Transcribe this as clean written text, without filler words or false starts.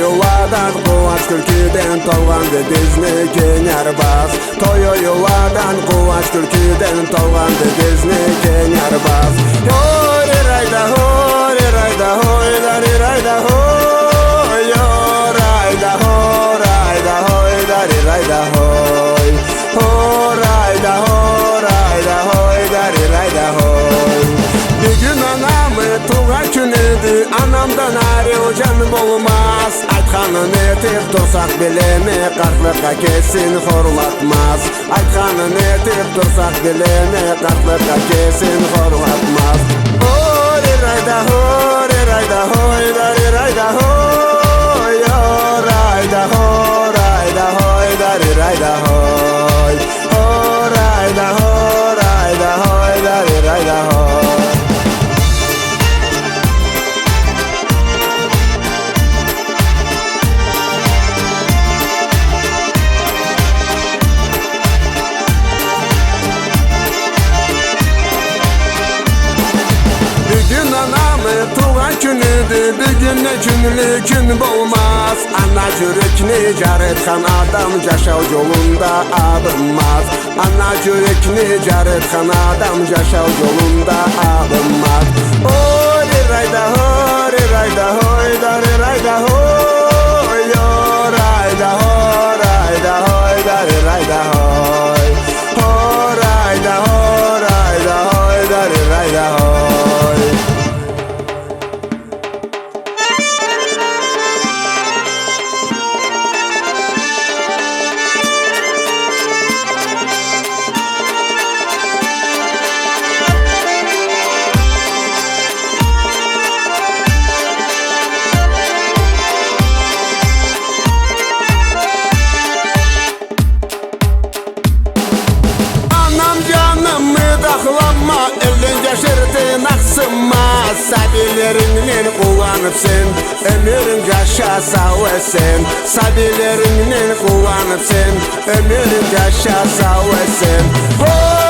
yuvadan Kıvanç Türkü'den tolgandı bizni Kenyarbaz Toyu yuvadan Kıvanç Türkü'den tolgandı bizni Kenyarbaz Hori rayda hori rayda hoy dari rayda hoy Yorayda horayda hoy dari rayda hoy Horayda horayda hoy dari rayda hoy Bir gün anamı tuğan günüdü Anamdan ayrı canım olmaz Aytkanın etip dursak bilemi Kartlıkka kesin horlatmaz Aytkanın etip dursak bilemi Kartlıkka kesin horlatmaz Hori rayda hori rayda hoy dari rayda hoy Yorayda horayda hoy dari rayda hoy Horayda horayda hoy dari rayda hoy Tuğan günüdü bir gün ne günlü gün olmaz Ana yürekni car etkan adam Yaşav yolunda alınmaz Ana yürekni car etkan adam Yaşav yolunda alınmaz Hori rayda hori rayda hoy dari rayda hoy Yorayda horayda hoy dari rayda hoy Horayda horayda hoy dari rayda hoy Dağlanma, elden geçirdin aksınmaz Sabilerinden kullanıp sen Ömrün yaşa sağ olsun Sabilerinden kullanıp sen Ömrün yaşa sağ olsun